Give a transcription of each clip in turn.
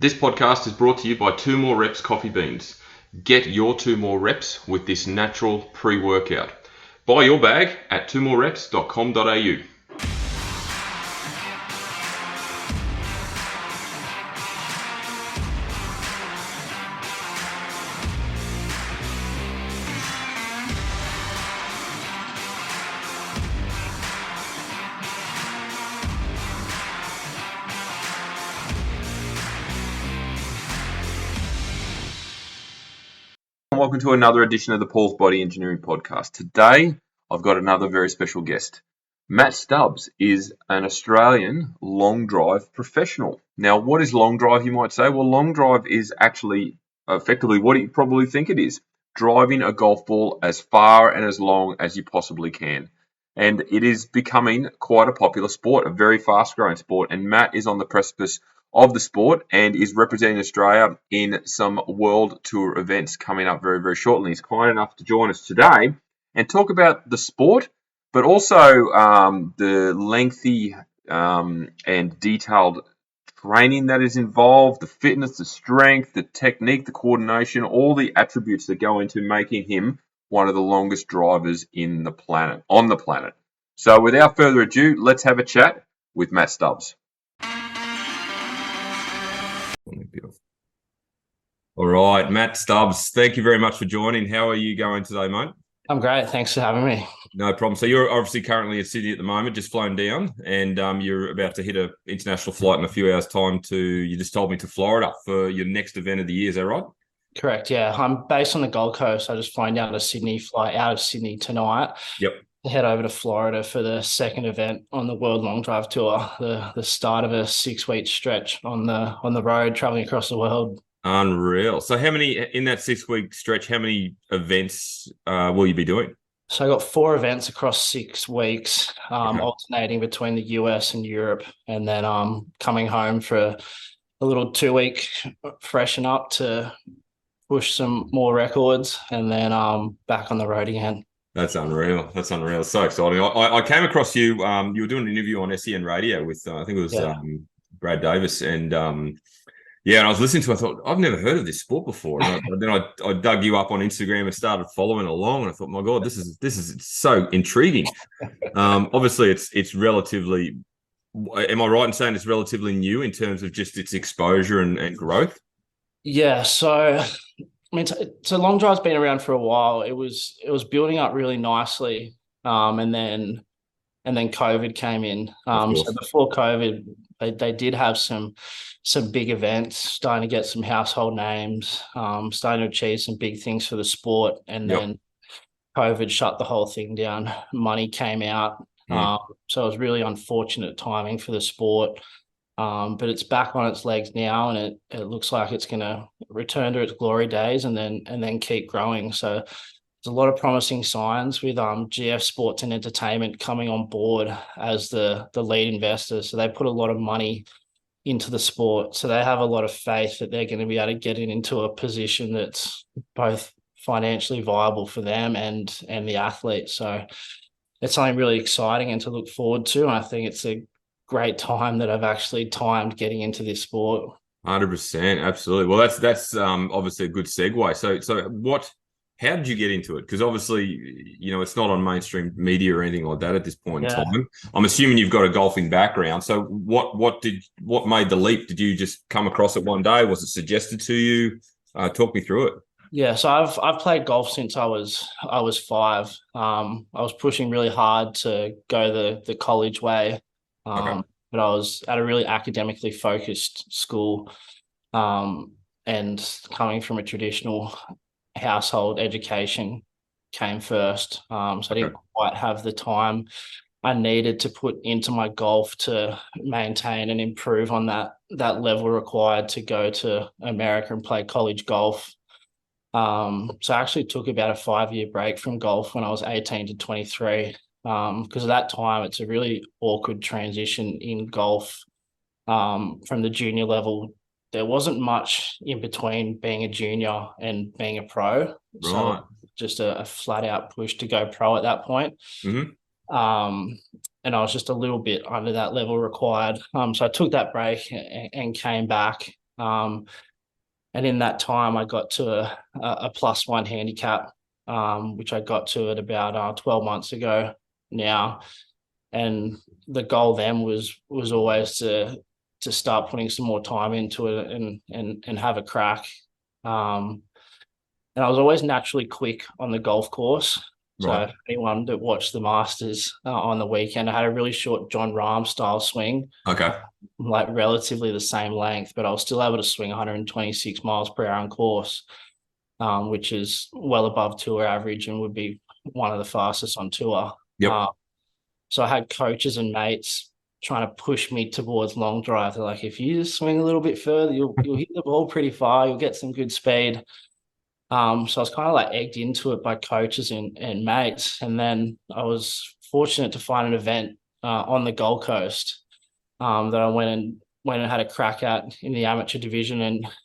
This podcast is brought to you by Two More Reps Coffee Beans. Get your two more reps with this natural pre-workout. Buy your bag at twomorereps.com.au. Welcome to another edition of the Paul's Body Engineering Podcast. Today, I've got another very special guest. Matt Stubbs is an Australian long drive professional. Now, what is long drive, you might say? Well, long drive is actually effectively what you probably think it is, driving a golf ball as far and as long as you possibly can. And it is becoming quite a popular sport, a very fast-growing sport, and Matt is on the precipice of the sport and is representing Australia in some world tour events coming up very, very shortly. He's kind enough to join us today and talk about the sport, but also the lengthy and detailed training that is involved, the fitness, the strength, the technique, the coordination, all the attributes that go into making him one of the longest drivers on the planet. So without further ado, let's have a chat with Matt Stubbs. All right, Matt Stubbs, thank you very much for joining. How are you going today, mate? I'm great. Thanks for having me. No problem. So you're obviously currently in Sydney at the moment, just flown down, and you're about to hit an international flight in a few hours' time you just told me, to Florida for your next event of the year. Is that right? Correct. Yeah. I'm based on the Gold Coast. I just flying down to Sydney, fly out of Sydney tonight, Yep. to head over to Florida for the second event on the World Long Drive Tour, the start of a 6-week stretch on the road, traveling across the world. Unreal. So how many, in that 6-week stretch, how many events will you be doing? So I got 4 events across 6 weeks, Okay. alternating between the US and Europe, and then coming home for a little 2-week freshen up to push some more records, and then back on the road again. That's unreal. That's unreal. It's so exciting. I came across you. You were doing an interview on SEN Radio with, I think it was Yeah. Brad Davis. And yeah, and I was listening to it. I thought, I've never heard of this sport before. And then I dug you up on Instagram and started following along. And I thought, my God, this is so intriguing. Obviously, it's relatively, am I right in saying it's relatively new in terms of just its exposure and growth? Yeah, so I mean, so long drive's been around for a while. It was building up really nicely, and then COVID came in. Of So course. before COVID, they did have some big events, starting to get some household names, starting to achieve some big things for the sport, and Yep. then COVID shut the whole thing down. Money came out, Mm. so it was really unfortunate timing for the sport. But it's back on its legs now, and it looks like it's going to return to its glory days, and then keep growing. So there's a lot of promising signs with GF Sports and Entertainment coming on board as the lead investor. So they put a lot of money into the sport. So they have a lot of faith that they're going to be able to get it into a position that's both financially viable for them and the athletes. So it's something really exciting and to look forward to. And I think it's a great time that I've actually timed getting into this sport. 100%, absolutely. Well, that's obviously a good segue. So how did you get into it? Because obviously, it's not on mainstream media or anything like that at this point in Yeah. time. I'm assuming you've got a golfing background. So what made the leap? Did you just come across it one day? Was it suggested to you? Talk me through it. Yeah, so I've played golf since I was 5. I was pushing really hard to go the college way, Okay. but I was at a really academically focused school, and coming from a traditional household, education came first. So I Okay. didn't quite have the time I needed to put into my golf to maintain and improve on that level required to go to America and play college golf. So I actually took about a 5-year break from golf when I was 18 to 23. Because at that time it's a really awkward transition in golf. From the junior level, there wasn't much in between being a junior and being a pro. Right. So just a flat out push to go pro at that point. Mm-hmm. And I was just a little bit under that level required. So I took that break and came back. And in that time, I got to a +1 handicap, which I got to at about 12 months ago now. And the goal then was always to start putting some more time into it and have a crack. And I was always naturally quick on the golf course. Right. So anyone that watched the Masters on the weekend, I had a really short John Rahm style swing, Okay. like relatively the same length, but I was still able to swing 126 miles per hour on course, which is well above tour average and would be one of the fastest on tour. Yep. So I had coaches and mates trying to push me towards long drive. They're like, if you just swing a little bit further, you'll hit the ball pretty far. You'll get some good speed. So I was kind of like egged into it by coaches and mates. And then I was fortunate to find an event on the Gold Coast that I went and had a crack at in the amateur division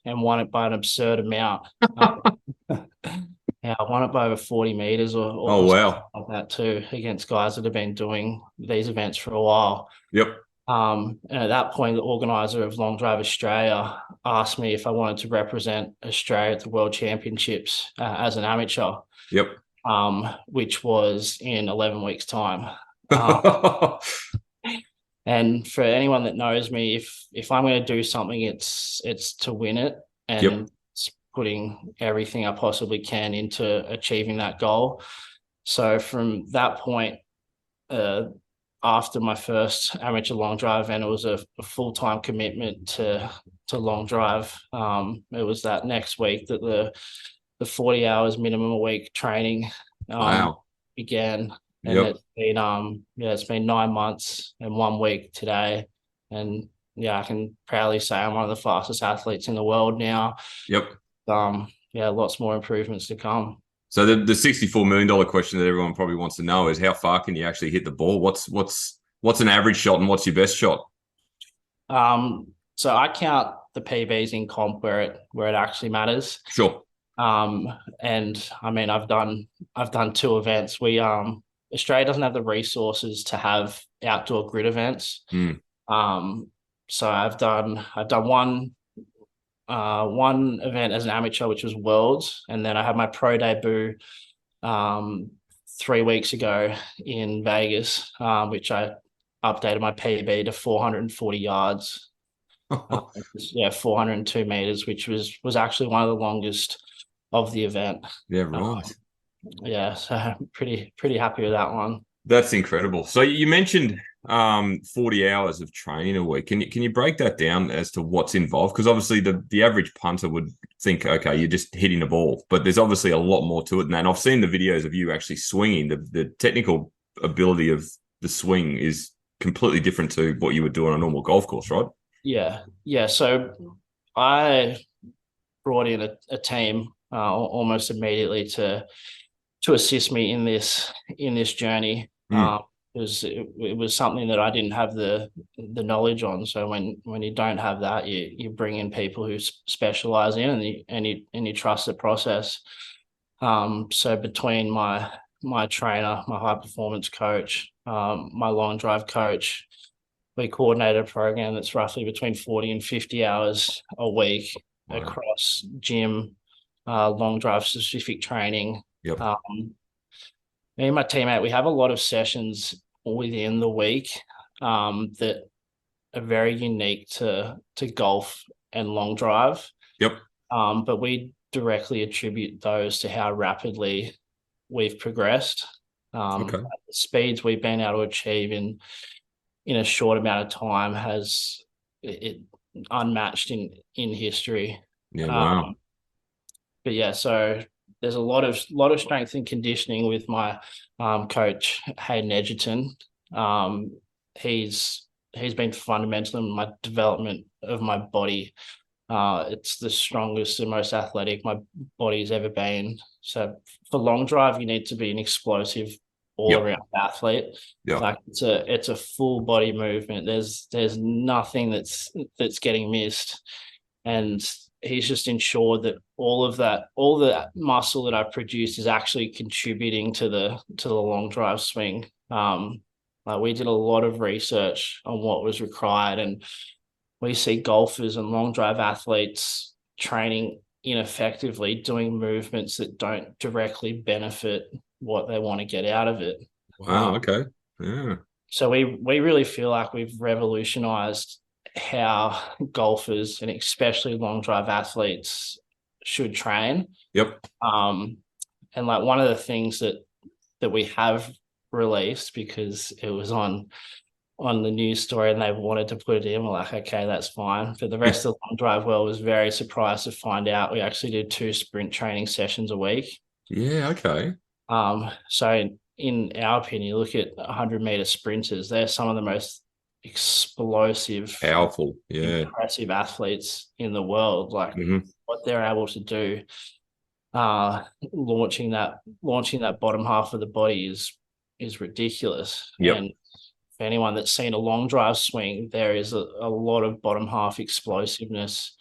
and won it by an absurd amount. Yeah, I won it by over 40 meters Oh, or something wow. like that too, against guys that have been doing these events for a while. Yep. And at that point, the organizer of Long Drive Australia asked me if I wanted to represent Australia at the World Championships as an amateur, Yep. which was in 11 weeks' time. And for anyone that knows me, if I'm going to do something, it's to win it, Yep. and it's putting everything I possibly can into achieving that goal. So from that point, after my first amateur long drive event, it was a full-time commitment to long drive. It was that next week that the 40 hours minimum a week training Wow. began. And Yep. it's been 9 months and 1 week today. And yeah, I can proudly say I'm one of the fastest athletes in the world now. Yep. Lots more improvements to come. So the $64 million question that everyone probably wants to know is how far can you actually hit the ball? What's an average shot and what's your best shot? So I count the PBs in comp where it actually matters. Sure. And I mean, I've done 2 events. Australia doesn't have the resources to have outdoor grid events. Mm. So I've done one event as an amateur, which was Worlds, and then I had my pro debut 3 weeks ago in Vegas, which I updated my PB to 440 yards. 402 meters, which was actually one of the longest of the event. Yeah, right. So I'm pretty happy with that one. That's incredible. So you mentioned 40 hours of training a week. Can you break that down as to what's involved? Because obviously the average punter would think, okay, you're just hitting a ball, but there's obviously a lot more to it than that. And I've seen the videos of you actually swinging. The technical ability of the swing is completely different to what you would do on a normal golf course, right? Yeah. So I brought in a team almost immediately to assist me in this journey. Mm. It was something that I didn't have the knowledge on. So when you don't have that, you bring in people who specialize in and you trust the process. So between my trainer, my high performance coach, my long drive coach, we coordinated a program that's roughly between 40 and 50 hours a week. Wow. Across gym, long drive specific training. Yep. Me and my teammate, we have a lot of sessions within the week that are very unique to golf and long drive. Yep. But we directly attribute those to how rapidly we've progressed. Okay. The speeds we've been able to achieve in a short amount of time has it unmatched in history. Yeah. Wow. But yeah, so there's a lot of strength and conditioning with my coach Hayden Edgerton. He's been fundamental in my development of my body. It's the strongest and most athletic my body's ever been. So for long drive, you need to be an explosive all-around athlete. Yeah. Like it's a full body movement. There's nothing that's getting missed. And he's just ensured that all the muscle that I produce is actually contributing to the long drive swing. We did a lot of research on what was required, and we see golfers and long drive athletes training ineffectively, doing movements that don't directly benefit what they want to get out of it. Wow. Okay. Yeah. So we really feel like we've revolutionized how golfers and especially long drive athletes should train. Yep. Um, and like one of the things that we have released because it was on the news story and they wanted to put it in, we're like, okay, that's fine. But the rest of the long drive world was very surprised to find out we actually do 2 sprint training sessions a week. Yeah. Okay. So in our opinion, look at 100-meter sprinters. They're some of the most explosive, Powerful. Yeah. impressive athletes in the world. Like Hmm. what they're able to do, launching that bottom half of the body is ridiculous. Yep. And for anyone that's seen a long drive swing, there is a lot of bottom half explosiveness,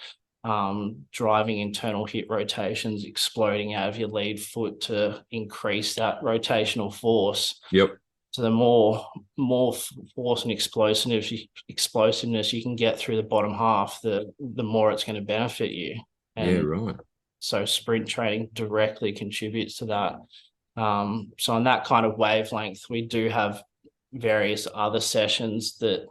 driving internal hip rotations, exploding out of your lead foot to increase that rotational force. Yep. So the more force and explosiveness you can get through the bottom half, the more it's going to benefit you. Yeah. And Right. so sprint training directly contributes to that. So on that kind of wavelength, we do have various other sessions that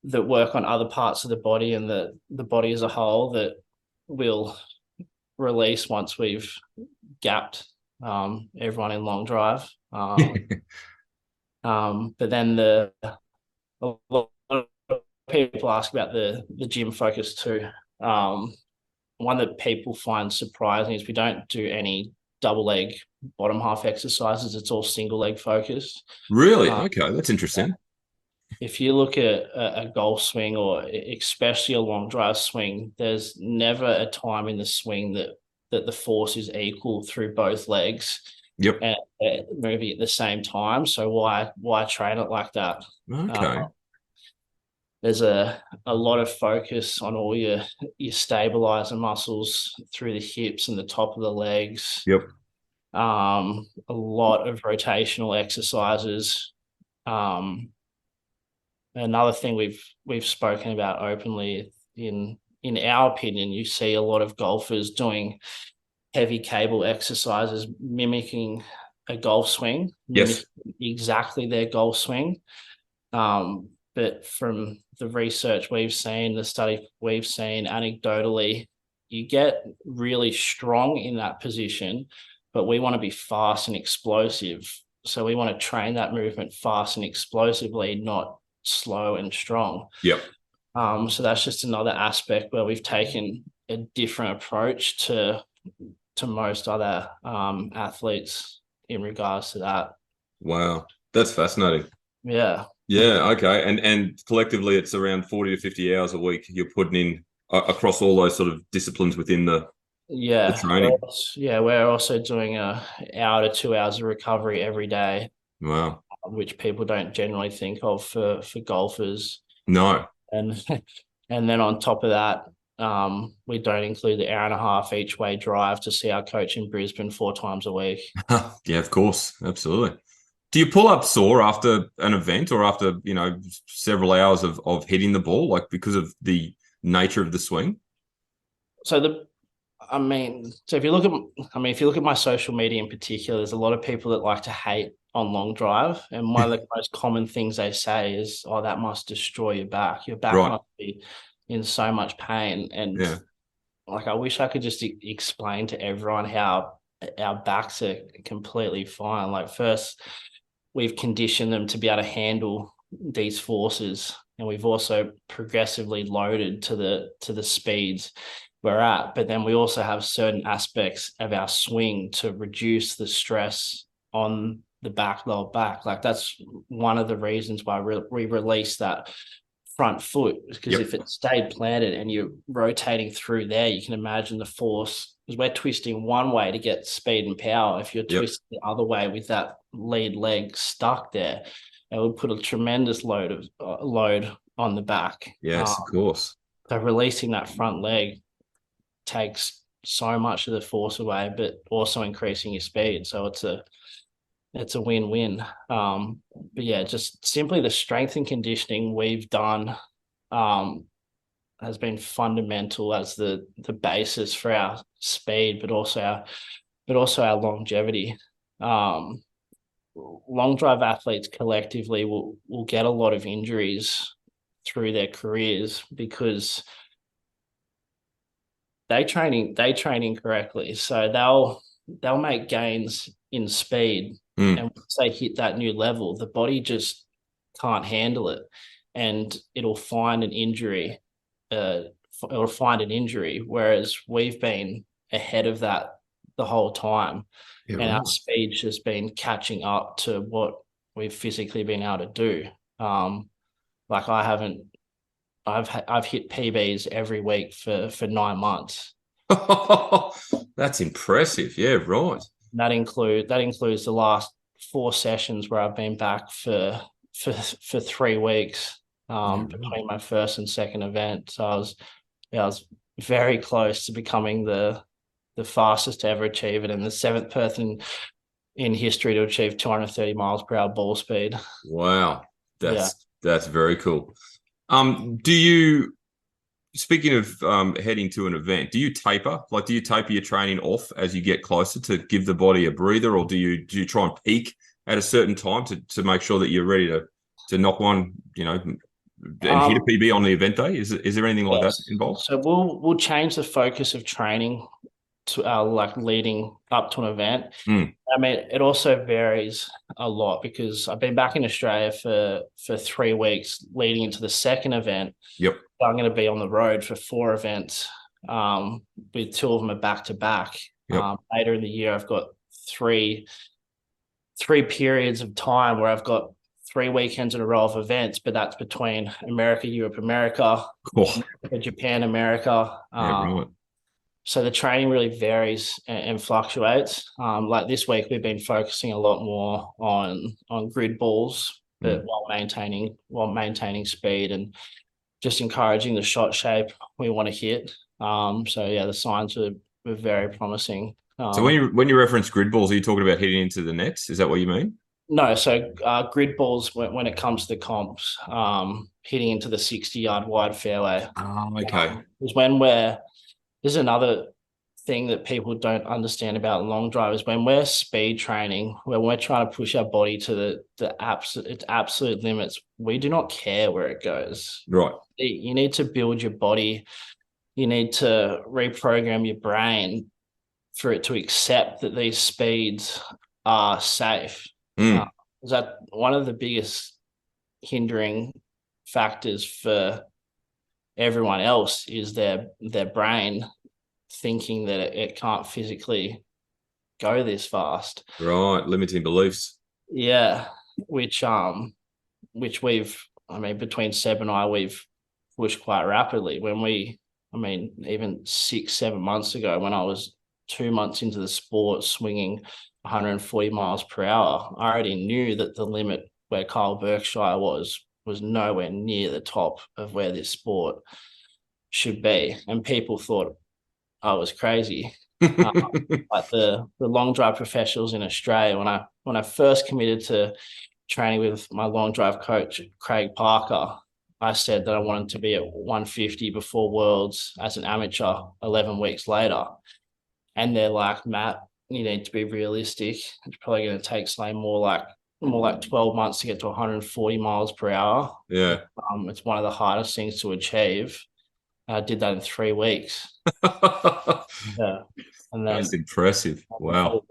work on other parts of the body and the body as a whole that we'll release once we've gapped everyone in long drive. But then a lot of people ask about the gym focus too. One that people find surprising is we don't do any double leg bottom half exercises. It's all single leg focused. Really? Um, Okay. That's interesting. if you look at a golf swing or especially a long drive swing, there's never a time in the swing that the force is equal through both legs Yep. and moving at the same time. So why train it like that? Okay. There's a lot of focus on all your stabilizer muscles through the hips and the top of the legs. Yep. A lot of rotational exercises. Another thing we've spoken about openly in our opinion, you see a lot of golfers doing heavy cable exercises, mimicking a golf swing, Yes. mimicking exactly their golf swing. But from the research we've seen, the study we've seen, anecdotally, you get really strong in that position, but we want to be fast and explosive. So we want to train that movement fast and explosively, not slow and strong. Yep. So that's just another aspect where we've taken a different approach to most other athletes in regards to that. Wow. That's fascinating. Yeah. Yeah. Okay. And collectively, it's around 40 to 50 hours a week you're putting in across all those sort of disciplines within the Yeah, training. we're also doing a hour to 2 hours of recovery every day, Wow. which people don't generally think of for golfers. No. And and then on top of that, we don't include the hour and a half each way drive to see our coach in Brisbane 4 times a week. Yeah, of course. Absolutely. Do you pull up sore after an event or after, several hours of hitting the ball, like because of the nature of the swing? So if you look at my social media in particular, there's a lot of people that like to hate on long drive, and one of the most common things they say is, "Oh, that must destroy your back. Your back Right. must be in so much pain." And Yeah. like, I wish I could just explain to everyone how our backs are completely fine. Like, first, we've conditioned them to be able to handle these forces, and we've also progressively loaded to the speeds we're at. But then we also have certain aspects of our swing to reduce the stress on the lower back. Like that's one of the reasons why we release that front foot, because Yep. if it stayed planted and you're rotating through there, you can imagine the force, because we're twisting one way to get speed and power. If you're Yep. twisting the other way with that lead leg stuck there, it would put a tremendous load on the back. Yes, of course. So releasing that front leg takes so much of the force away, but also increasing your speed. So it's a win-win. But yeah, just simply the strength and conditioning we've done has been fundamental as the basis for our speed, but also our longevity. Long drive athletes collectively will get a lot of injuries through their careers because they train incorrectly. So they'll make gains in speed, and once they hit that new level, the body just can't handle it, and it'll find an injury. It'll find an injury, whereas we've been ahead of that the whole time, Yeah, and right. our speed's just been catching up to what we've physically been able to do. Like I've hit PBs every week for 9 months. That's impressive. Yeah, right. That includes the last 4 sessions where I've been back for 3 weeks Yeah, right. between my first and second event. So I was very close to becoming the fastest to ever achieve it and the seventh person in history to achieve 230 miles per hour ball speed. Wow. Yeah. That's very cool. Do you, speaking of heading to an event, do you taper? Like, do you taper your training off as you get closer to give the body a breather, or do you try and peak at a certain time to make sure that you're ready to knock one, and hit a PB on the event day? Is there anything like that Yes. involved? So we'll change the focus of training to like leading up to an event. I mean, it also varies a lot because I've been back in Australia for 3 weeks leading into the second event. Yep. I'm going to be on the road for 4 events, with 2 of them are back to back. Yep. Later in the year, I've got three periods of time where I've got 3 weekends in a row of events, but that's between America, Europe, America, Oh, Japan, America. yeah, right. So the training really varies and fluctuates. Like this week, we've been focusing a lot more on grid balls, but while maintaining speed and just encouraging the shot shape we want to hit. So yeah, the signs were very promising. So when you reference grid balls, are you talking about hitting into the nets? Is that what you mean? No, so grid balls when it comes to the comps, hitting into the 60-yard wide fairway. Oh, okay. Is this is another thing that people don't understand about long drive is when we're speed training, when we're trying to push our body to the absolute limits, we do not care where it goes. Right. You need to build your body. You need to reprogram your brain for it to accept that these speeds are safe. Is that one of the biggest hindering factors for everyone else is their brain thinking that it can't physically go this fast. Right. Limiting beliefs. Yeah, which between Seb and I, we've pushed quite rapidly. Even 6-7 months ago, when I was 2 months into the sport, swinging 140 miles per hour, I already knew that the limit where Kyle Berkshire was nowhere near the top of where this sport should be, and people thought I was crazy. Like the long drive professionals in Australia, when I first committed to training with my long drive coach Craig Parker, I said that I wanted to be at 150 before Worlds as an amateur 11 weeks later. And they're like, Matt, you need to be realistic. It's probably going to take more like 12 months to get to 140 miles per hour. Yeah. It's one of the hardest things to achieve. I did that in 3 weeks. Yeah. And then That's impressive. Wow.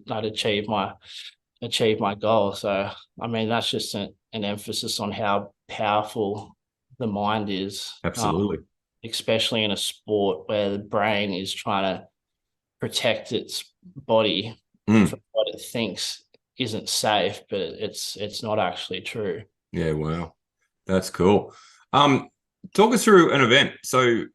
I'd achieve my goal. So I mean, that's just an emphasis on how powerful the mind is. Absolutely. Especially in a sport where the brain is trying to protect its body from what it thinks isn't safe, but it's not actually true. Yeah, wow. That's cool. Talk us through an event. So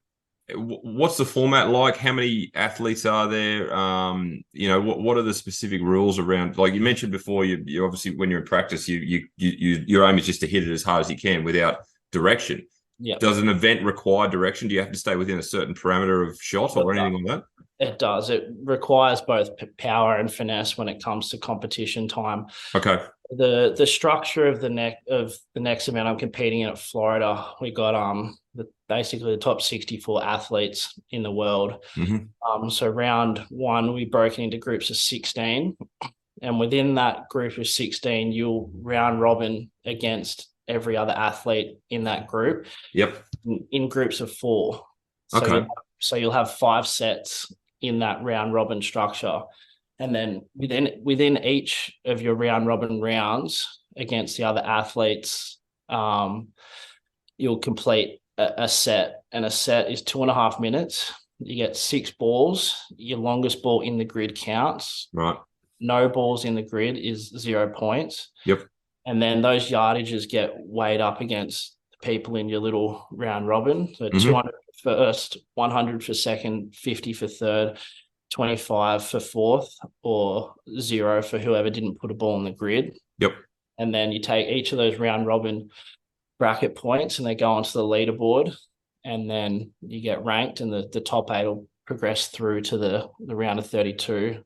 what's the format like? How many athletes are there? What are the specific rules around? Like you mentioned before, you obviously when you're in practice, your aim is just to hit it as hard as you can without direction. Yeah. Does an event require direction? Do you have to stay within a certain parameter of shot or anything like that? It does. It requires both power and finesse when it comes to competition time. Okay. The structure of the next event I'm competing in at Florida, we got basically the top 64 athletes in the world. Hmm. So round one, we broke it into groups of 16, and within that group of 16, you'll round robin against every other athlete in that group Yep. in groups of four. So Okay. you'll have 5 sets in that round robin structure. And then within each of your round robin rounds against the other athletes, you'll complete a set, and a set is 2.5 minutes. You get 6 balls. Your longest ball in the grid counts. Right. No balls in the grid is 0 points. Yep. And then those yardages get weighed up against people in your little round robin. So 200 for first, 100 for second, 50 for third, 25 for fourth, or 0 for whoever didn't put a ball in the grid. Yep. And then you take each of those round robin bracket points and they go onto the leaderboard, and then you get ranked, and the top 8 will progress through to the round of 32,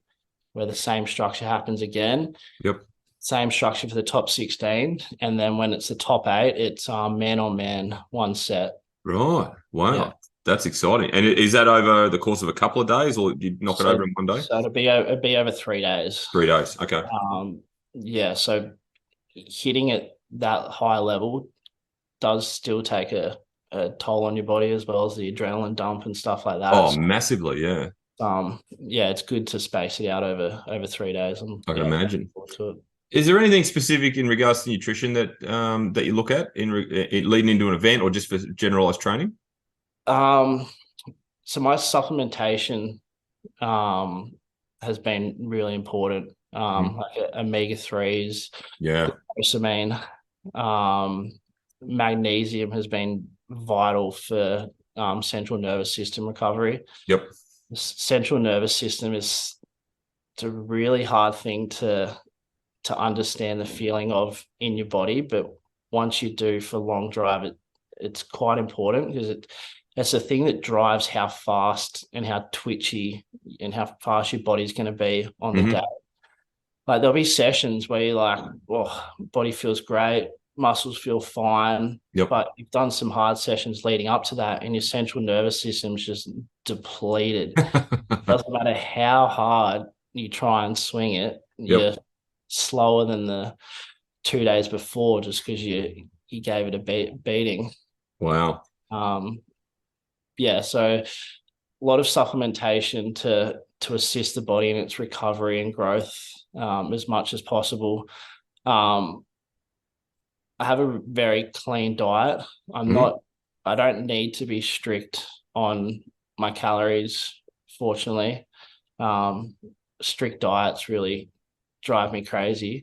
where the same structure happens again. Yep. Same structure for the top 16. And then when it's the top 8, it's man on man, 1 set. Right. Wow. Yeah. That's exciting. And is that over the course of a couple of days, or you knock it over in one day? So it'd be over 3 days. 3 days. Okay. Yeah. So hitting at that high level does still take a toll on your body, as well as the adrenaline dump and stuff like that. Oh, massively. Yeah. Yeah, it's good to space it out over 3 days. I can imagine. To it. Is there anything specific in regards to nutrition that that you look at in leading into an event, or just for generalized training? So my supplementation has been really important. Like omega-3s, Yeah. glucosamine, magnesium has been vital for central nervous system recovery. Yep. The central nervous system it's a really hard thing to understand the feeling of in your body, but once you do for long drive, it's quite important, because it's the thing that drives how fast and how twitchy and how fast your body's going to be on the day. Like there'll be sessions where you're like, oh, body feels great, muscles feel fine, but you've done some hard sessions leading up to that, and your central nervous system's just depleted. Doesn't matter how hard you try and swing it, you're slower than the 2 days before, just because you gave it a beating. Wow. Yeah, so a lot of supplementation to assist the body in its recovery and growth as much as possible. I have a very clean diet. I don't need to be strict on my calories, fortunately. Strict diets really drive me crazy.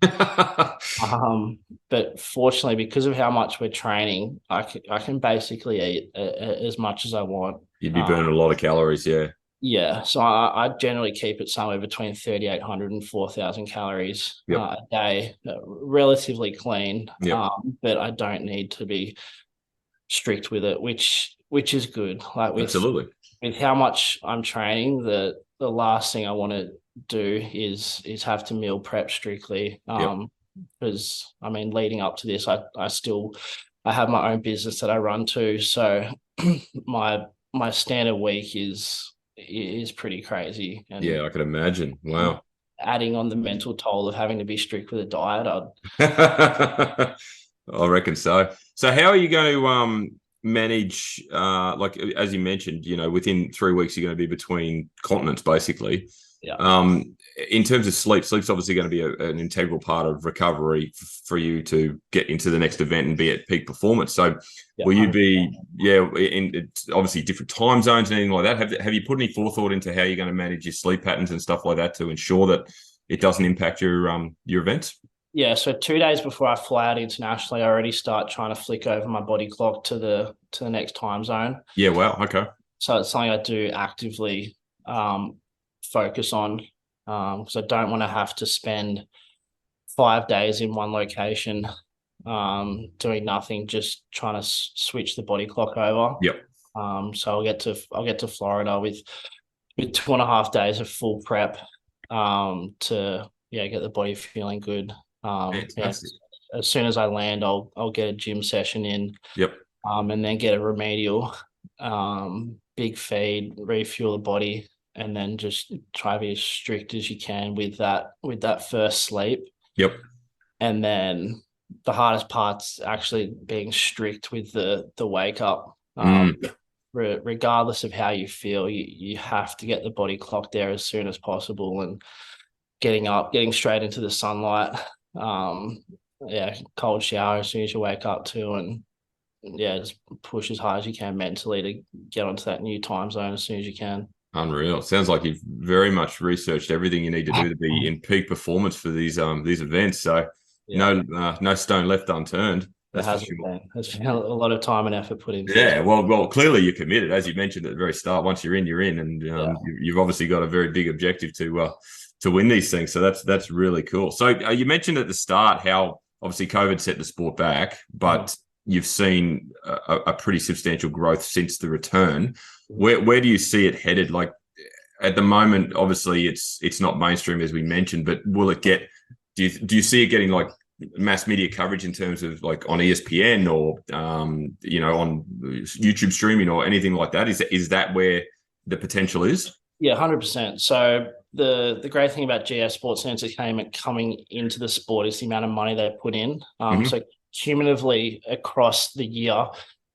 But fortunately, because of how much we're training, I can basically eat as much as I want. You'd be burning a lot of calories, yeah. Yeah, so I generally keep it somewhere between 3,800 and 4,000 calories a day, relatively clean. But I don't need to be strict with it, which is good. Like Absolutely. With how much I'm training, the last thing I want to do is have to meal prep strictly. Because I mean, leading up to this, I have my own business that I run too. So my standard week is pretty crazy. And yeah, I can imagine. Wow. Adding on the mental toll of having to be strict with a diet, I reckon so. So how are you going to manage, like as you mentioned, within 3 weeks, you're going to be between continents, basically. Yeah. In terms of sleep's obviously going to be an integral part of recovery for you to get into the next event and be at peak performance. So will you be, in obviously different time zones and anything like that? Have you put any forethought into how you're going to manage your sleep patterns and stuff like that to ensure that it doesn't impact your events? Yeah, so 2 days before I fly out internationally, I already start trying to flick over my body clock to the next time zone. Yeah, wow, okay. So it's something I do actively focus on, because I don't want to have to spend 5 days in one location doing nothing, just trying to switch the body clock over. Yep. So I'll get to Florida with 2.5 days of full prep to get the body feeling good. Yeah, Fantastic. as soon as I land, I'll get a gym session in, Yep. and then get a remedial, big feed, refuel the body, and then just try to be as strict as you can with that first sleep. Yep. And then the hardest part's actually being strict with the wake up. Mm. Regardless of how you feel, you have to get the body clock there as soon as possible, and getting up, getting straight into the sunlight. Um, yeah, cold shower as soon as you wake up too, and yeah, just push as hard as you can mentally to get onto that new time zone as soon as you can. Unreal. Sounds like you've very much researched everything you need to do to be in peak performance for these events. So Yeah, no stone left unturned. it That's for hasn't sure. been. There's been a lot of time and effort put into this. Yeah, well, clearly you're committed, as you mentioned at the very start. Once you're in, and Yeah. you've obviously got a very big objective to win these things. So that's really cool. So you mentioned at the start how obviously COVID set the sport back, but you've seen a pretty substantial growth since the return. Where do you see it headed? Like at the moment, obviously it's not mainstream as we mentioned, but will it get? Do you see it getting like mass media coverage in terms of like on ESPN or on YouTube streaming or anything like that? Is that where the potential is? Yeah, 100%. So the great thing about GS Sports and Entertainment coming into the sport is the amount of money they put in. Mm-hmm. So cumulatively across the year,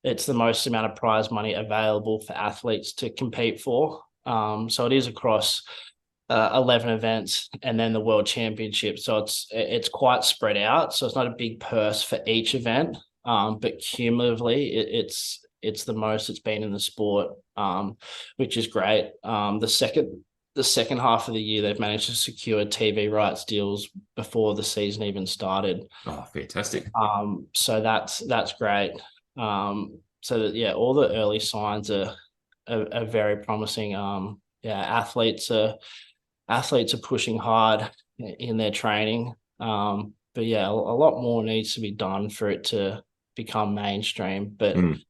it's the most amount of prize money available for athletes to compete for. So it is across 11 events and then the World Championship. So it's quite spread out. So it's not a big purse for each event, but cumulatively it's the most it's been in the sport, which is great. The second half of the year, they've managed to secure TV rights deals before the season even started. Oh, fantastic. So that's great. So that, yeah, all the early signs are very promising. Yeah, athletes are pushing hard in their training. But yeah, a lot more needs to be done for it to become mainstream. But Mm.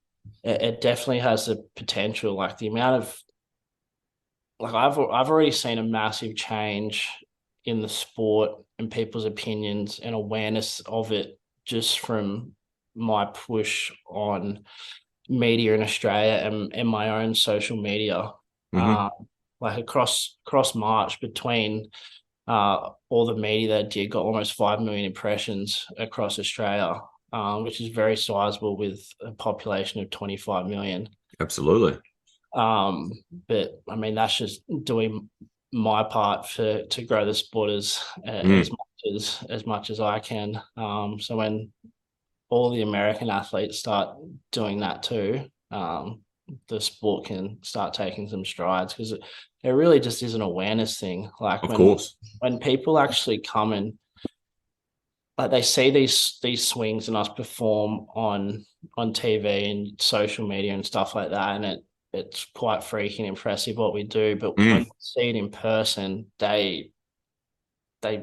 it definitely has the potential. Like the amount of I've already seen a massive change in the sport and people's opinions and awareness of it just from my push on media in Australia and my own social media. Mm-hmm. Like across March, between all the media that did, got almost 5 million impressions across Australia, which is very sizable with a population of 25 million. Absolutely. Um, but I mean, that's just doing my part to grow the sport Mm. as much as I can. So when all the American athletes start doing that too, the sport can start taking some strides, because it really just is an awareness thing. Like Of course. when people actually come and like they see these swings and us perform on TV and social media and stuff like that, and it's quite freaking impressive what we do. But when Mm. they see it in person, they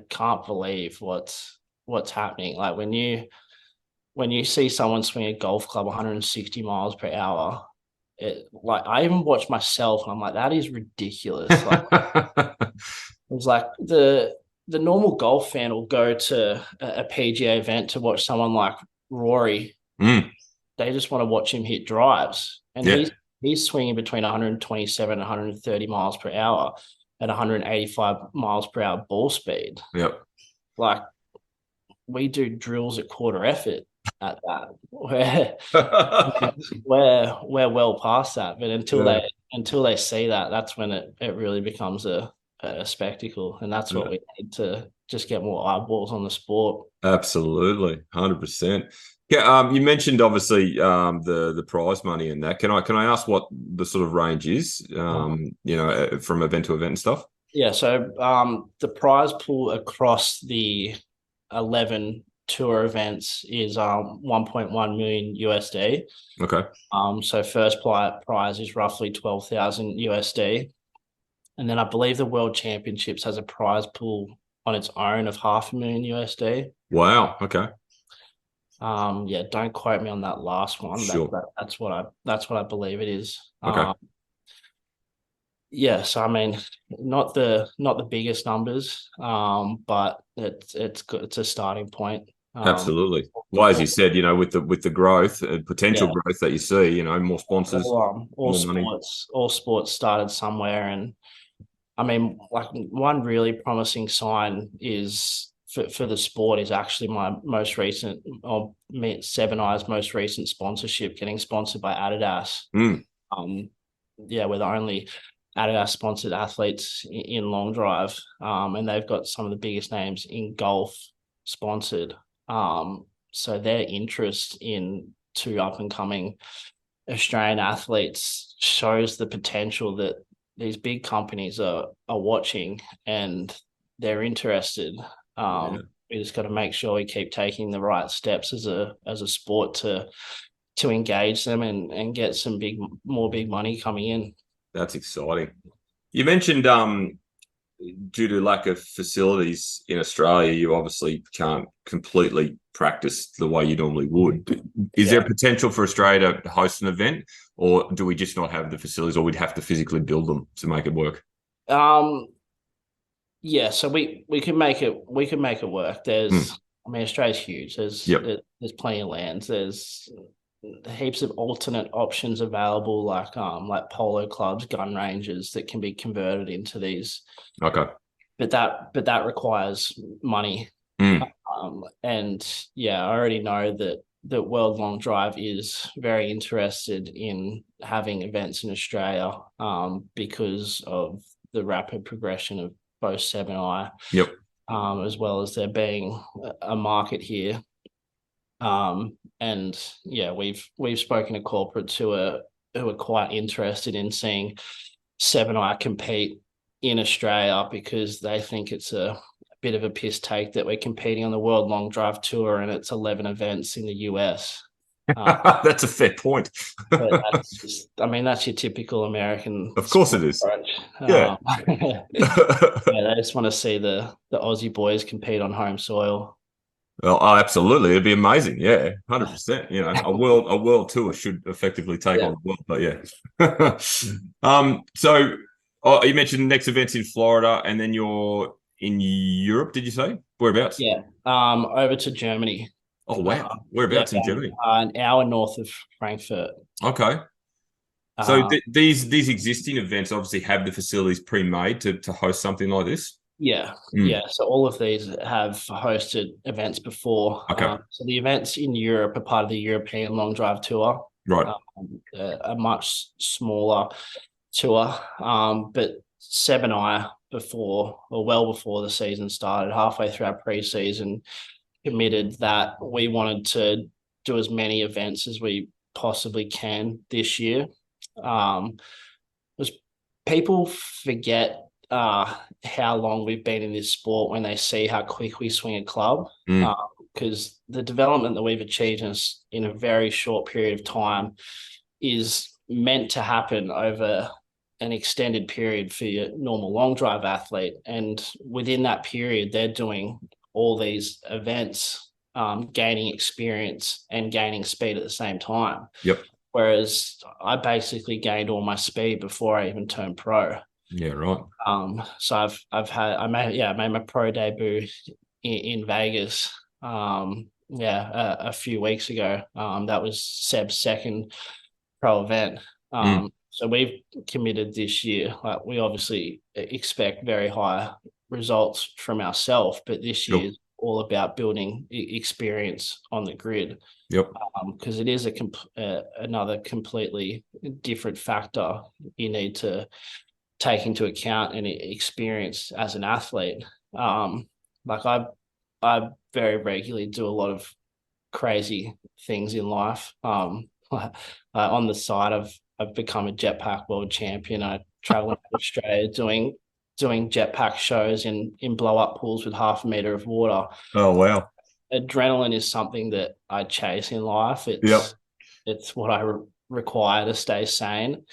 can't believe what's happening. Like when you see someone swing a golf club 160 miles per hour, like I even watch myself and I'm like, that is ridiculous. Like it's like the normal golf fan will go to a PGA event to watch someone like Rory. Mm. They just want to watch him hit drives, and Yeah. he's swinging between 127 and 130 miles per hour at 185 miles per hour ball speed. Yep. Like we do drills at quarter effort at that. We're well past that, but Yeah. until they see that, that's when it really becomes a spectacle, and that's what Yeah. we need to just get more eyeballs on the sport. Absolutely, 100%. Yeah, you mentioned obviously the prize money and that. Can I ask what the sort of range is? From event to event and stuff. Yeah, so the prize pool across the 11 tour events is 1.1 million USD. Okay. So first prize is roughly 12,000 USD. And then I believe the World Championships has a prize pool on its own of 500,000 USD. Wow. Okay. Yeah, don't quote me on that last one. Sure. That's what I believe it is. Okay. Yes, I mean, not the biggest numbers, but it's good. It's a starting point. Absolutely. For, Well, as you for said, with the growth, potential yeah, growth that you see, more sponsors, all more money. sports started somewhere, and I mean, like one really promising sign is for the sport is actually my most recent, or me, Seven Eyes' most recent sponsorship, getting sponsored by Adidas. Mm. Um, yeah, we're the only Adidas sponsored athletes in long drive, and they've got some of the biggest names in golf sponsored. So their interest in two up and coming Australian athletes shows the potential that these big companies are watching and they're interested. Yeah, We just got to make sure we keep taking the right steps as a sport to engage them and get some more big money coming in. that's exciting. You mentioned due to lack of facilities in Australia, you obviously can't completely practice the way you normally would. Is there Yeah. potential for Australia to host an event, or do we just not have the facilities, or we'd have to physically build them to make it work? Um, yeah, so we could make it work. Hmm. I mean, Australia's huge. Yep. There's plenty of land. There's heaps of alternate options available, like polo clubs, gun ranges that can be converted into these. Okay. But that requires money. Hmm. And yeah, I already know that World Long Drive is very interested in having events in Australia, because of the rapid progression of both Seven I, Yep. as well as there being a market here. And yeah, we've spoken to corporates who are quite interested in seeing Seven I compete in Australia because they think it's a bit of a piss take that we're competing on the World Long Drive Tour and it's 11 events in the US. Uh, That's a fair point. but that's just, I mean, that's your typical American Of course it sport is. approach. Yeah. Yeah, they just want to see the Aussie boys compete on home soil. Well, oh, absolutely. It'd be amazing. Yeah, 100%. A world tour should effectively take Yeah, on the world, but yeah. So you mentioned next event's in Florida and then you're in Europe, did you say? Whereabouts? yeah. Over to Germany. Oh, wow. Yeah, Whereabouts in about Germany? an hour north of Frankfurt. Okay. So Um, these existing events obviously have the facilities pre-made to host something like this. Yeah, Mm. yeah. So all of these have hosted events before. Okay. So the events in Europe are part of the European Long Drive Tour, Right. a much smaller tour. But Seb and I, before or well before the season started, halfway through our pre-season, committed that we wanted to do as many events as we possibly can this year. Um, was people forget how long we've been in this sport when they see how quick we swing a club. Mm. Because the development that we've achieved in a very short period of time is meant to happen over an extended period for your normal long drive athlete. And within that period, they're doing all these events, gaining experience and gaining speed at the same time. Yep. Whereas I basically gained all my speed before I even turned pro. Yeah, right. So I made my pro debut in Vegas. A few weeks ago. That was Seb's second pro event. Mm. So we've committed this year. Like we obviously expect very high results from ourselves, but this year Sure. is all about building experience on the grid, Yep. because it is another completely different factor you need to take into account and experience as an athlete. Like I very regularly do a lot of crazy things in life. On the side, I've become a jetpack world champion. I travel to Australia doing jetpack shows in blow up pools with half a meter of water. Oh, wow. Adrenaline is something that I chase in life. Yep. It's what I require to stay sane.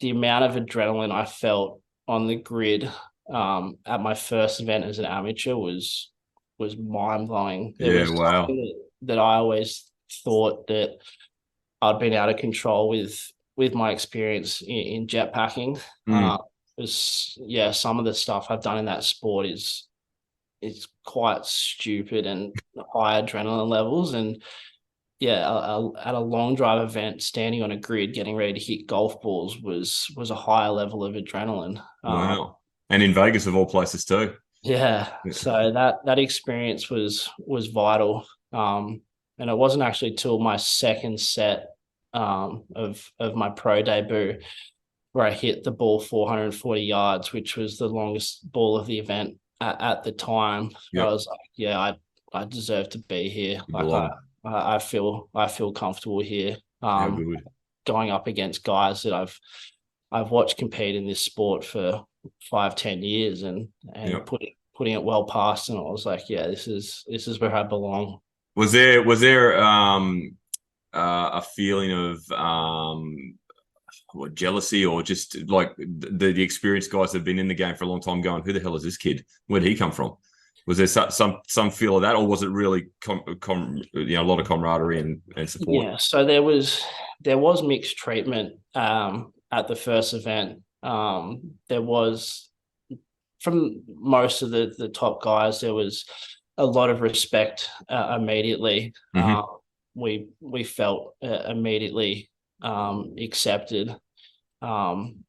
The amount of adrenaline I felt on the grid, at my first event as an amateur was mind blowing. It Yeah, was wow. something that I always thought that I'd been out of control with with my experience in jetpacking. Mm. Some of the stuff I've done in that sport is quite stupid and high adrenaline levels. And yeah, at a long drive event, standing on a grid, getting ready to hit golf balls was a higher level of adrenaline. Wow. And in Vegas, of all places, too. Yeah, so that experience was vital. And it wasn't actually till my second set of my pro debut where I hit the ball 440 yards, which was the longest ball of the event at the time. I Yep. was like, yeah, I deserve to be here. You Like belong. I feel comfortable here. How good. Going up against guys that I've watched compete in this sport for 5, 10 years and Yep. putting it well past, and I was like, yeah, this is where I belong. Was there a feeling of what, jealousy, or just like the experienced guys that have been in the game for a long time going, who the hell is this kid? Where did he come from? Was there some feel of that, or was it really a lot of camaraderie and support? Yeah, so there was mixed treatment at the first event. There was from most of the top guys, there was a lot of respect immediately. Mm-hmm. We felt immediately accepted. Um,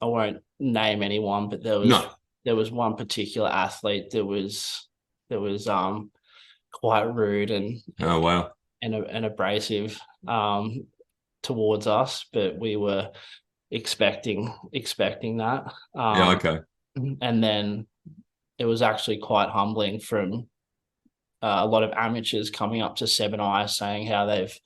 I won't name anyone, but No. there was one particular athlete that was quite rude Oh wow. and abrasive towards us, but we were expecting that. Yeah. Okay. And then it was actually quite humbling from a lot of amateurs coming up to Seb and I saying how they've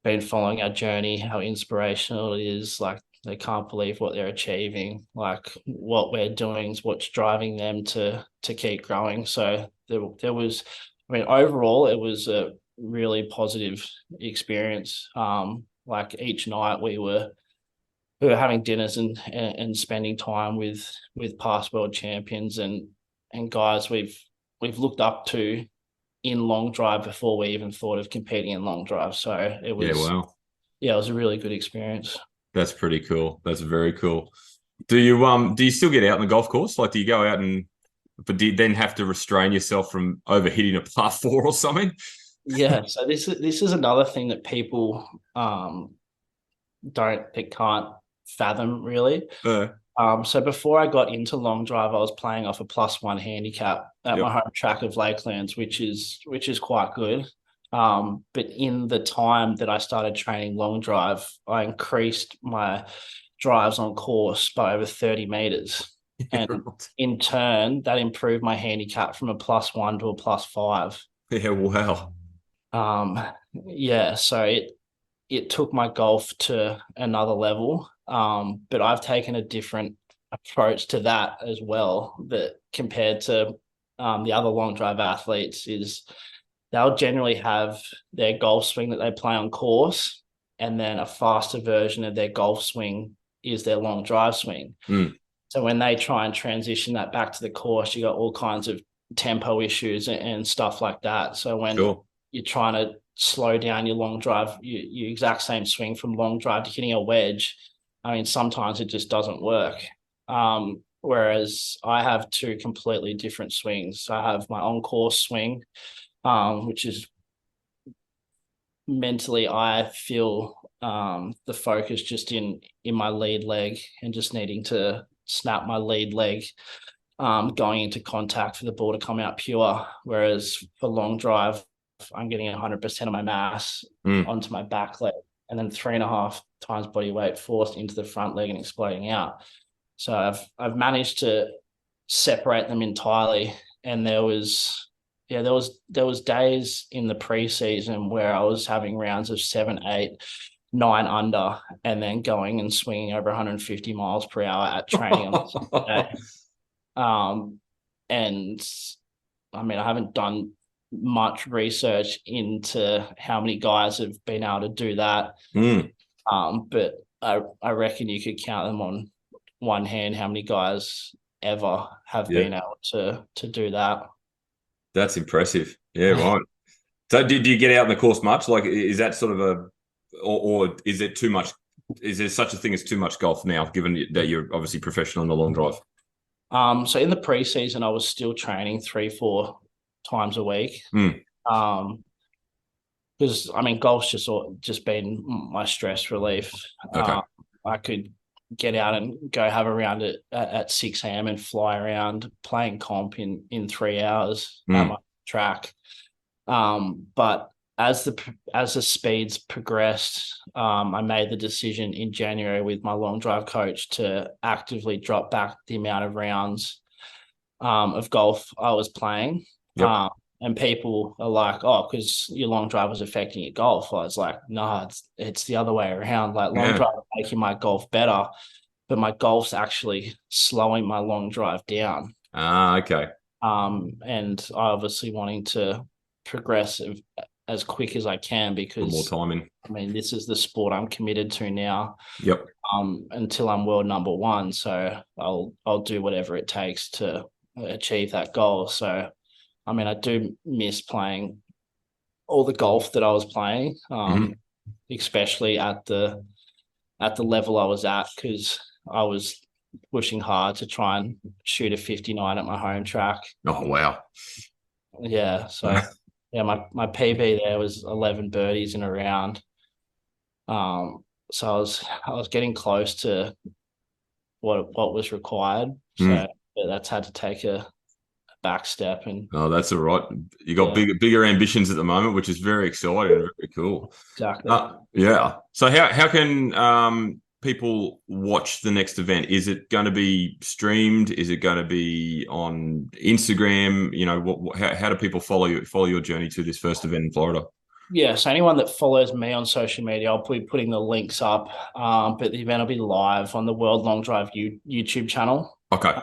been following our journey, how inspirational it is. Like they can't believe what they're achieving. Like what we're doing is what's driving them to keep growing. So there was, I mean, overall, it was a really positive experience. Like each night we were having dinners and spending time with past world champions and guys we've looked up to in long drive before we even thought of competing in long drive. So it Yeah. was Wow. yeah, it was a really good experience. That's pretty cool. That's very cool. Do you still get out in the golf course? Like, do you go out but do you then have to restrain yourself from overhitting a par four or something? Yeah, so this is another thing that people can't fathom really. Uh, So before I got into long drive, I was playing off a +1 handicap at my yep. home track of Lakelands, which is quite good. But in the time that I started training long drive, I increased my drives on course by over 30 meters. And in turn, that improved my handicap from a +1 to a +5. Yeah. Wow. Um, yeah, so it took my golf to another level. But I've taken a different approach to that as well, that compared to the other long drive athletes is they'll generally have their golf swing that they play on course, and then a faster version of their golf swing is their long drive swing. Mm, So when they try and transition that back to the course, you got all kinds of tempo issues and stuff like that. So when sure. you're trying to slow down your long drive, your exact same swing from long drive to hitting a wedge, I mean, sometimes it just doesn't work. Whereas I have two completely different swings. I have my on course swing, which is mentally I feel the focus just in my lead leg and just needing to snap my lead leg going into contact for the ball to come out pure. Whereas for long drive, I'm getting 100% of my mass Mm, onto my back leg and then 3.5 times body weight forced into the front leg and exploding out. So I've managed to separate them entirely. And there was days in the preseason where I was having rounds of 7, 8, 9 under, and then going and swinging over 150 miles per hour at training on the second day. And I mean, I haven't done much research into how many guys have been able to do that. mm, But I reckon you could count them on one hand how many guys ever have yeah. been able to do that. That's impressive. Yeah. Right. So, did you get out in the course much? Like, is that sort of or is it too much is there such a thing as too much golf now, given that you're obviously professional in the long drive? So in the preseason, I was still training 3, 4 times a week. Mm, Um, because I mean, golf's just been my stress relief. okay. I could get out and go have a round at 6 a.m. and fly around playing comp in 3 hours at Mm, my track. But as the speeds progressed, I made the decision in January with my long drive coach to actively drop back the amount of rounds of golf I was playing. yep. And people are like, oh, because your long drive was affecting your golf. I was like, no, it's the other way around. Like long Yeah. drive is making my golf better, but my golf's actually slowing my long drive down. Ah, okay. And I obviously wanting to progress as quick as I can Put more because time in. I mean this is the sport I'm committed to now. Yep. Until I'm world number one. So I'll do whatever it takes to achieve that goal. So I mean I do miss playing all the golf that I was playing, Hmm. especially at the level I was at because I was pushing hard to try and shoot a 59 at my home track. Oh, wow. Yeah, so yeah, my PB there was 11 birdies in a round. So I was getting close to what was required. Mm. So yeah, that's had to take a back step and Oh, that's all right. You got yeah, bigger ambitions at the moment, which is very exciting and very cool. exactly. Yeah. So how can people watch the next event? Is it going to be streamed? Is it going to be on Instagram? You know, how do people follow your journey to this first event in Florida? Yeah, so anyone that follows me on social media, I'll be putting the links up. But the event will be live on the World Long Drive YouTube channel Okay.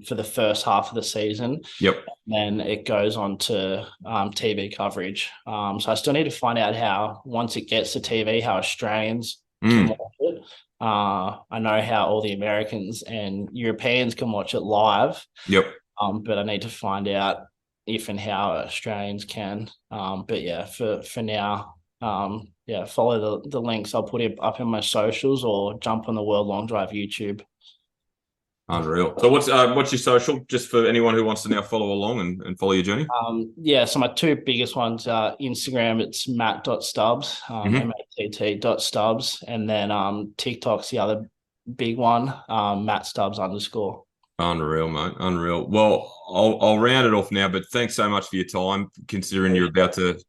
for the first half of the season. Yep. Then it goes on to TV coverage. So I still need to find out how, once it gets to TV, how Australians can Mm. watch it. I know how all the Americans and Europeans can watch it live, Yep. but I need to find out if and how Australians can. But yeah, for now, yeah, follow the links. I'll put it up in my socials or jump on the World Long Drive YouTube. Unreal. So what's your social? Just for anyone who wants to now follow along and follow your journey. Yeah, so my two biggest ones are Instagram, it's matt.stubbs, Hmm. matt.stubbs, and then TikTok's the other big one, Matt Stubbs _. Unreal, mate. Unreal. Well, I'll round it off now, but thanks so much for your time, considering you're about to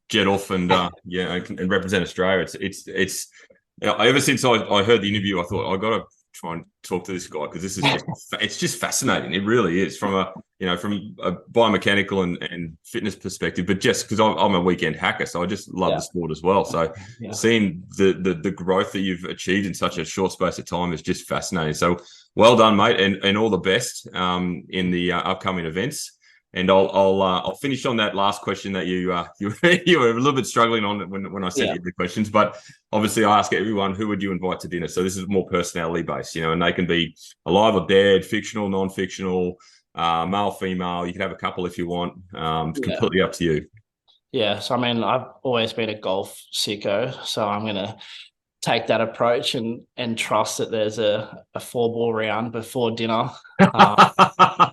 jet off and yeah, and represent Australia. It's ever since I heard the interview, I thought I got to try and talk to this guy because this is it's just fascinating. It really is from a biomechanical and fitness perspective, but just because I'm a weekend hacker, so I just love Yeah, the sport as well. So yeah, seeing the growth that you've achieved in such a short space of time is just fascinating. So well done, mate, and all the best in the upcoming events. And I'll finish on that last question that you were a little bit struggling on when I sent yeah, you the questions. But obviously, I ask everyone, who would you invite to dinner? So this is more personality based, and they can be alive or dead, fictional, non-fictional, male, female. You can have a couple if you want. It's yeah. completely up to you. Yeah, so I mean, I've always been a golf sicko, so I'm gonna take that approach and trust that there's a 4 ball round before dinner. I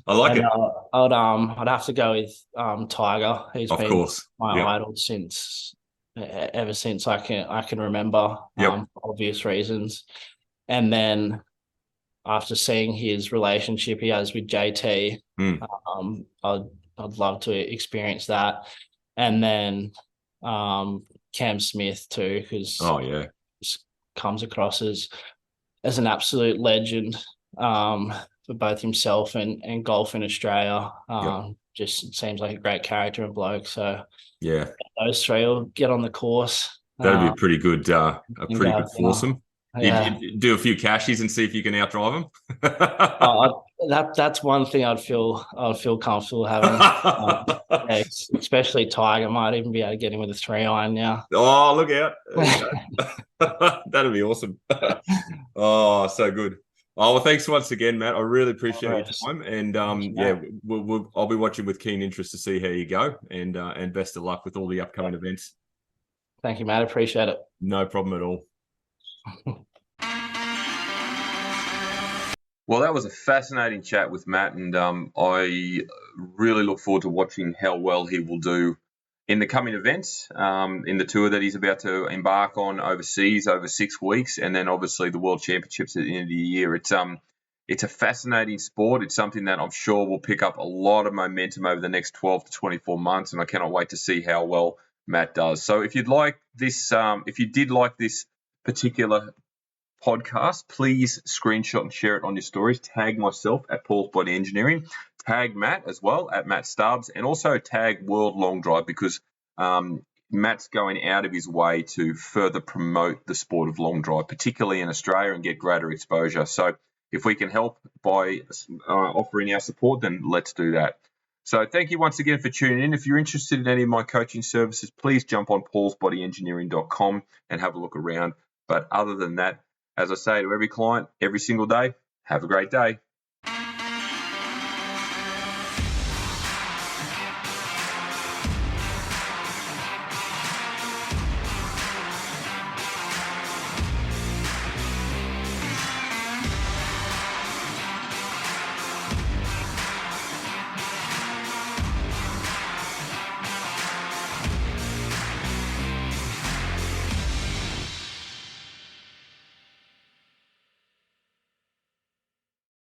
like And it. I'd have to go with Tiger. He's Of been course. my Yep. idol since ever since I can remember, Yep. for obvious reasons. And then after seeing his relationship he has with JT, Mm. I'd love to experience that. And then Cam Smith too, because Oh yeah. comes across as an absolute legend, for both himself and golf in Australia. Yep. Just seems like a great character and bloke. So Yeah. those three will get on the course, That'd be a and go pretty have good dinner. foursome. Yeah. You'd do a few cashies and see if you can outdrive That's one thing I'd feel comfortable having. them. Yeah, especially Tiger might even be able to get him with a 3 iron now. Oh, look out. There you go. That'd be awesome. Oh, so good. Oh, well, thanks once again, Matt. I really appreciate your time. And yeah, I'll be watching with keen interest to see how you go. And best of luck with all the upcoming events. Thank you, Matt. Appreciate it. No problem at all. Well, that was a fascinating chat with Matt, and I really look forward to watching how well he will do in the coming events, in the tour that he's about to embark on overseas over 6 weeks, and then obviously the World Championships at the end of the year. It's a fascinating sport. It's something that I'm sure will pick up a lot of momentum over the next 12 to 24 months, and I cannot wait to see how well Matt does. So if you'd like this, if you did like this particular podcast, please screenshot and share it on your stories. Tag myself at Paul's Body Engineering. Tag Matt as well at Matt Stubbs, and also tag World Long Drive, because Matt's going out of his way to further promote the sport of long drive, particularly in Australia, and get greater exposure. So if we can help by offering our support, then let's do that. So thank you once again for tuning in. If you're interested in any of my coaching services, please jump on paulsbodyengineering.com and have a look around. But other than that, as I say to every client every single day, have a great day.